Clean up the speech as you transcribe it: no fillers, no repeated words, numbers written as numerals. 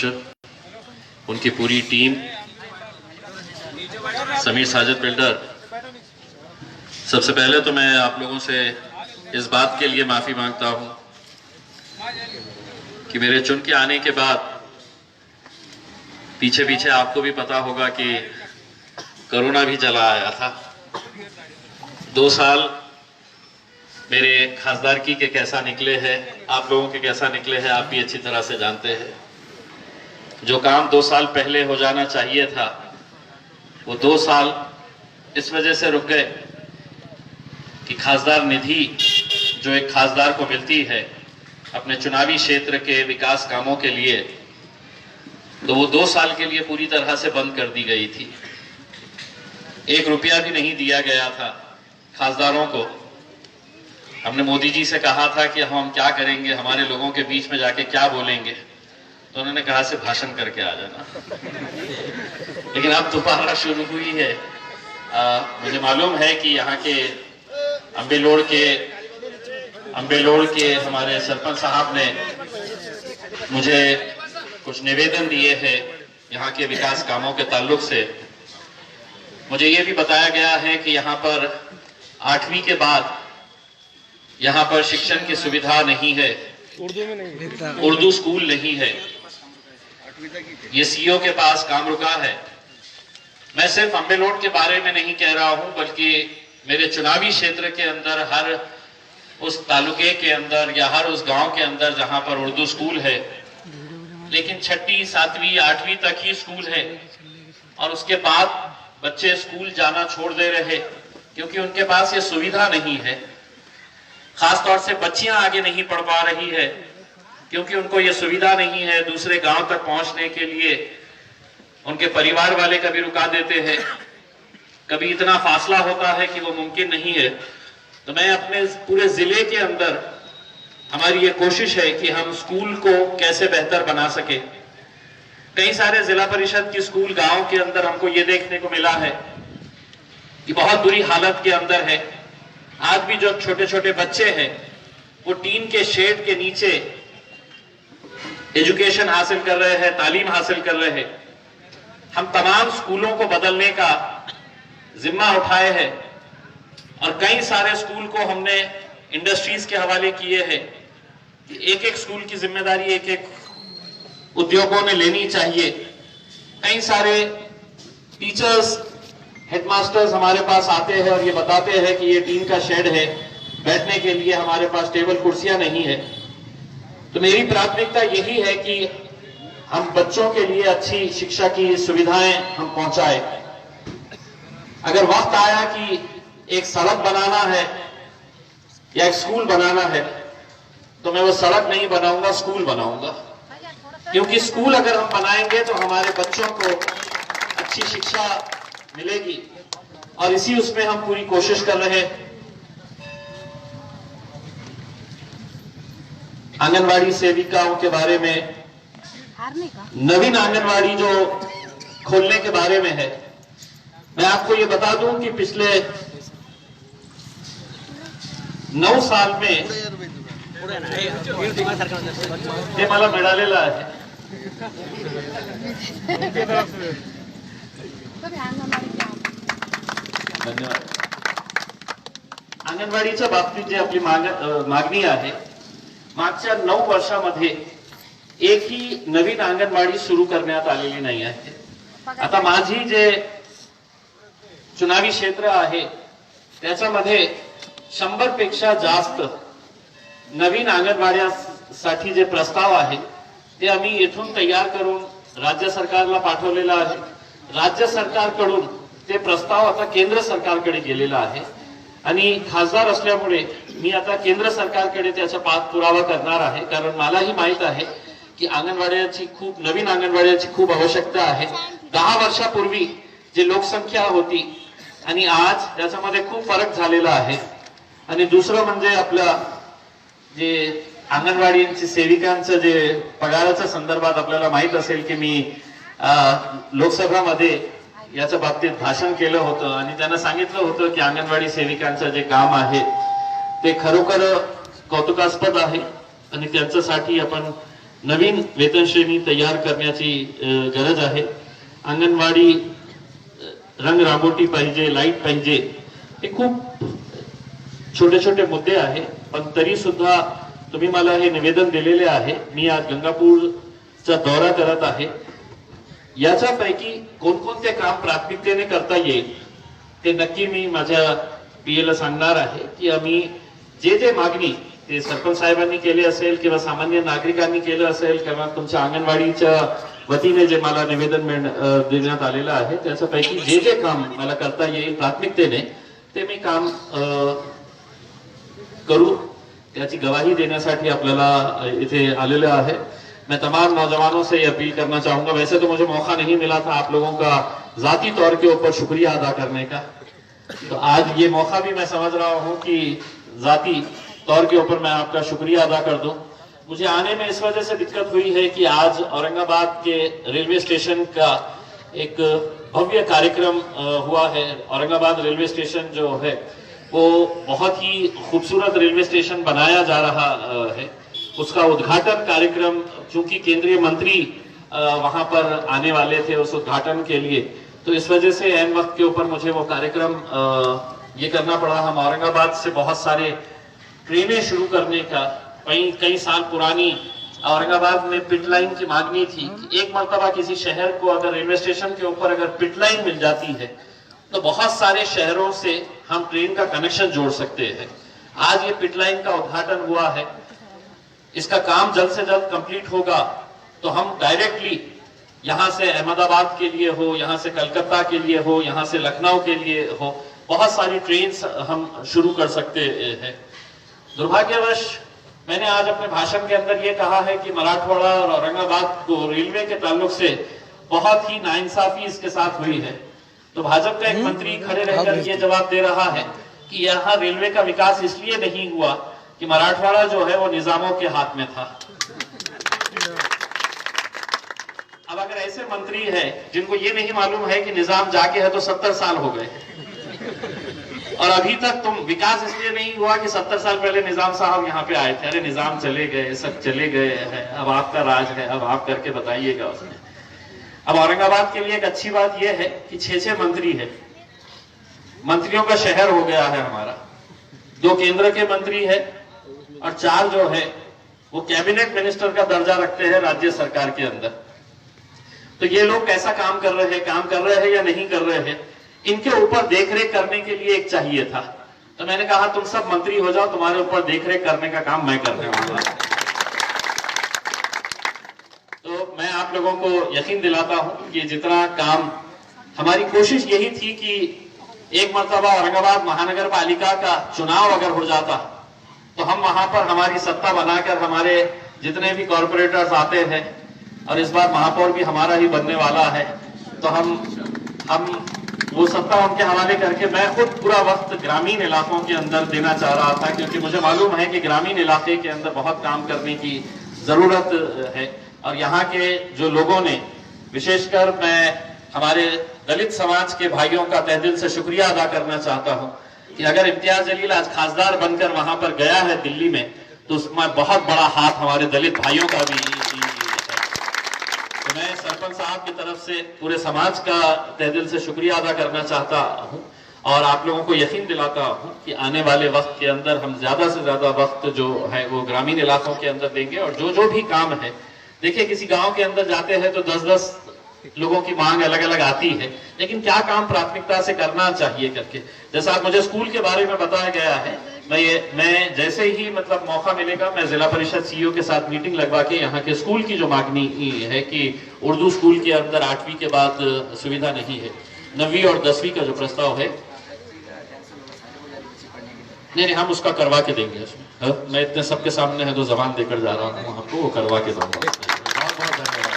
अध्यक्ष, उनकी पूरी टीम, समीर साजिद बिल्डर, सबसे पहले तो मैं आप लोगों से इस बात के लिए माफी मांगता हूं कि मेरे चुन के आने के बाद पीछे पीछे आपको भी पता होगा कि कोरोना भी चला आया था। 2 साल मेरे खासदारकी के कैसा निकले हैं, आप लोगों के कैसा निकले हैं, आप भी अच्छी तरह से जानते हैं। जो काम 2 साल पहले हो जाना चाहिए था, वो 2 साल इस वजह से रुक गए कि खासदार निधि जो एक खासदार को मिलती है अपने चुनावी क्षेत्र के विकास कामों के लिए, तो वो 2 साल के लिए पूरी तरह से बंद कर दी गई थी। 1 रुपया भी नहीं दिया गया था खासदारों को। हमने मोदी जी से कहा था कि हम क्या करेंगे, हमारे लोगों के बीच में जाके क्या बोलेंगे, तो उन्होंने कहा से भाषण करके आ जाना। लेकिन अब दोबारा शुरू हुई है। मुझे मालूम है कि यहाँ के अम्बेलोड़ के हमारे सरपंच साहब ने मुझे कुछ निवेदन दिए हैं यहाँ के विकास कामों के ताल्लुक से। मुझे ये भी बताया गया है कि यहाँ पर 8वीं के बाद यहाँ पर शिक्षण की सुविधा नहीं है, उर्दू स्कूल नहीं है। ये सीईओ के पास काम रुका है। मैं सिर्फ अम्बेलोड़ के बारे में नहीं कह रहा हूं, बल्कि मेरे चुनावी क्षेत्र के अंदर हर उस तालुके के अंदर या हर उस गांव के अंदर जहां पर उर्दू स्कूल है, लेकिन 6वीं 7वीं 8वीं तक ही स्कूल है और उसके बाद बच्चे स्कूल जाना छोड़ दे रहे क्योंकि उनके पास ये सुविधा नहीं है। खासतौर से बच्चियां आगे नहीं पढ़ पा रही है क्योंकि उनको ये सुविधा नहीं है। दूसरे गांव तक पहुंचने के लिए उनके परिवार वाले कभी रुका देते हैं, कभी इतना फासला होता है कि वो मुमकिन नहीं है। तो मैं अपने पूरे जिले के अंदर, हमारी ये कोशिश है कि हम स्कूल को कैसे बेहतर बना सके। कई सारे जिला परिषद की स्कूल गांव के अंदर हमको ये देखने को मिला है कि बहुत बुरी हालत के अंदर है। आज भी जो छोटे छोटे बच्चे हैं वो टीन के शेड के नीचे एजुकेशन हासिल कर रहे हैं, तालीम हासिल कर रहे हैं। हम तमाम स्कूलों को बदलने का जिम्मा उठाए हैं और कई सारे स्कूल को हमने इंडस्ट्रीज के हवाले किए हैं कि एक एक स्कूल की जिम्मेदारी एक एक उद्योगों ने लेनी चाहिए। कई सारे टीचर्स, हेडमास्टर्स हमारे पास आते हैं और ये बताते हैं कि ये टीन का शेड है, बैठने के लिए हमारे पास टेबल कुर्सियां नहीं है। तो मेरी प्राथमिकता यही है कि हम बच्चों के लिए अच्छी शिक्षा की सुविधाएं हम पहुंचाए। अगर वक्त आया कि एक सड़क बनाना है या एक स्कूल बनाना है, तो मैं वो सड़क नहीं बनाऊंगा, स्कूल बनाऊंगा। क्योंकि स्कूल अगर हम बनाएंगे तो हमारे बच्चों को अच्छी शिक्षा मिलेगी और इसी उसमें हम पूरी कोशिश कर रहे हैं। आंगनवाड़ी सेविकाओं के बारे में, नवीन आंगनवाड़ी जो खोलने के बारे में है, मैं आपको ये बता दूं कि पिछले 9 साल में ते मला मिळालेला आहे। धन्यवाद। अंगणवाडीच्या बाबतीत जी आपली मागणी आहे, मागच्या 9 वर्षामध्ये एकही नवीन अंगणवाडी सुरू करण्यात आलेली नाही आहे। आता माझी जे चुनावी क्षेत्र आहे त्याच्यामध्ये 100 पेक्षा जास्त नवीन अंगणवाड्यासाठी जे प्रस्ताव आहे ते आम्ही इथून तयार करून राज्य सरकारला पाठवलेला आहे। राज्य सरकारकडून ते प्रस्ताव आता केंद्र सरकारकडे गेलेला आहे आणि खासदार असल्यामुळे मी आता केंद्र सरकारकडे त्याचा पाठपुरावा करणार आहे, कारण मलाही माहित आहे की अंगणवाड्याची नवीन अंगणवाड्याची खूप आवश्यकता आहे। 10 वर्षापूर्वी जे लोकसंख्या होती आणि आज त्याच्यामध्ये खूप फरक झालेला आहे। आणि दुसरं म्हणजे आपल्या जे अंगणवाडीची सेविकांचं जे पगाराच्या संदर्भात आपल्याला माहित असेल की मी लोकसभामध्ये याच्या बाबतीत भाषण केलं होतं आणि त्यांना सांगितलं होतं की अंगणवाडी सेविकांचं जे काम आहे ते खरोखर कौतुकास्पद आहे आणि त्यांच्यासाठी आपण नवीन वेतन श्रेणी तयार करण्याची गरज आहे। अंगणवाडी रंग रांगोटी पाहिजे, लाईट पाहिजे, हे खूप छोटे छोटे मुद्दे आहे, पण तरी सुद्धा तुम्ही मला हे निवेदन दिलेले आहे। मी आज गंगापूरचा दौरा करत आहे, याच्यापैकी कोणकोणते काम प्राथमिकतेने करता येईल ते नक्की मी माझ्या पीएला सांगणार आहे की आम्ही जे जे मागणी ते सरपंच साहेबांनी केली असेल किंवा सामान्य नागरिकांनी केलं असेल किंवा तुमच्या अंगणवाडीच्या वतीने जे मला निवेदन देण्यात आलेलं आहे त्याच्यापैकी जे जे काम मला करता येईल प्राथमिकतेने ते मी काम करू, त्याची गवाही देण्यासाठी आपल्याला इथे आलेले आहे। मैं तमाम नौजवानों से अपील करना चाहूंगा, वैसे तो मुझे मौका नहीं मिला था आप लोगों का जाती तौर के ऊपर शुक्रिया अदा करने का, तो आज ये मौका भी मैं समझ रहा हूं कि जाती तौर के ऊपर मैं आपका शुक्रिया अदा कर दूं। मुझे आने में इस वजह से दिक्कत हुई है कि आज औरंगाबाद के रेलवे स्टेशन का एक भव्य कार्यक्रम हुआ है। औरंगाबाद रेलवे स्टेशन जो है वो बहुत ही खूबसूरत रेलवे स्टेशन बनाया जा रहा है। उसका उद्घाटन कार्यक्रम, चूंकि केंद्रीय मंत्री वहां पर आने वाले थे उस उद्घाटन के लिए, तो इस वजह से ऐन वक्त के ऊपर मुझे वो कार्यक्रम ये करना पड़ा। हम औरंगाबाद से बहुत सारे ट्रेनें शुरू करने का, कई साल पुरानी औरंगाबाद में पिट लाइन की मांगनी थी कि एक मर्तबा किसी शहर को अगर रेलवे स्टेशन के ऊपर अगर पिट लाइन मिल जाती है तो बहुत सारे शहरों से हम ट्रेन का कनेक्शन जोड़ सकते हैं। आज ये पिट लाइन का उद्घाटन हुआ है, इसका काम जल्द से जल्द कंप्लीट होगा तो हम डायरेक्टली यहां से अहमदाबाद के लिए हो, यहां से कलकत्ता के लिए हो, यहां से लखनऊ के लिए हो, बहुत सारी ट्रेन हम शुरू कर सकते हैं। दुर्भाग्यवश मैंने आज अपने भाषण के अंदर ये कहा है कि मराठवाड़ा और औरंगाबाद को रेलवे के ताल्लुक से बहुत ही नाइंसाफी इसके साथ हुई है, तो भाजपा का एक मंत्री खड़े रहकर ये जवाब दे रहा है कि यहाँ रेलवे का विकास इसलिए नहीं हुआ कि मराठवाड़ा जो है वो निजामों के हाथ में था। अब अगर ऐसे मंत्री है जिनको ये नहीं मालूम है कि निजाम जाके है तो 70 साल हो गए और अभी तक तुम विकास इसलिए नहीं हुआ कि 70 साल पहले निजाम साहब यहाँ पे आए थे, अरे निजाम चले गए, सब चले गए हैं, अब आपका राज है, अब आप करके बताइएगा उसमें। अब औरंगाबाद के लिए एक अच्छी बात यह है कि 6 मंत्री है, मंत्रियों का शहर हो गया है हमारा। 2 केंद्र के मंत्री है और 4 जो है वो कैबिनेट मिनिस्टर का दर्जा रखते हैं राज्य सरकार के अंदर। तो ये लोग कैसा काम कर रहे हैं या नहीं कर रहे हैं, इनके ऊपर देखरेख करने के लिए एक चाहिए था। तो मैंने कहा तुम सब मंत्री हो जाओ, तुम्हारे ऊपर देखरेख करने का काम मैं करने वाला। तो मैं आप लोगों को यकीन दिलाता हूं कि जितना काम, हमारी कोशिश यही थी कि एक मर्तबा औरंगाबाद महानगर पालिका का चुनाव अगर हो जाता तो हम वहां पर हमारी सत्ता बनाकर हमारे जितने भी कॉर्पोरेटर्स आते हैं, और इस बार महापौर भी हमारा ही बनने वाला है, तो हम वो सत्ता उनके हवाले करके मैं खुद पूरा वक्त ग्रामीण इलाकों के अंदर देना चाह रहा था, क्योंकि मुझे मालूम है कि ग्रामीण इलाके के अंदर बहुत काम करने की जरूरत है। और यहाँ के जो लोगों ने, विशेषकर मैं हमारे दलित समाज के भाइयों का तहे दिल से शुक्रिया अदा करना चाहता हूँ कि अगर इम्तियाज जलील आज खासदार बनकर वहां पर गया है दिल्ली में, तो उसमें बहुत बड़ा हाथ हमारे दलित भाइयों का भी है। तो मैं सरपंच साहब की तरफ से पूरे समाज का तहे दिल से शुक्रिया अदा करना चाहता हूँ और आप लोगों को यकीन दिलाता हूँ कि आने वाले वक्त के अंदर हम ज्यादा से ज्यादा वक्त जो है वो ग्रामीण इलाकों के अंदर देंगे। और जो भी काम है, देखिए किसी गांव के अंदर जाते हैं तो 10-10 लोगों की मांग अलग अलग आती है, लेकिन क्या काम प्राथमिकता से करना चाहिए करके, जैसा मुझे स्कूल के बारे में बताया गया है, मैं जैसे ही मतलब मौका मिलेगा मैं जिला परिषद सीईओ के साथ मीटिंग लगवा के यहाँ के स्कूल की जो मांगनी है कि उर्दू स्कूल के अंदर 8वीं के बाद सुविधा नहीं है, 9वीं और 10वीं का जो प्रस्ताव है, नहीं हम उसका करवा के देंगे उसमें। मैं इतने सबके सामने है तो जबान देकर जा रहा हूँ, आपको वो करवा के दूंगा। बहुत बहुत धन्यवाद।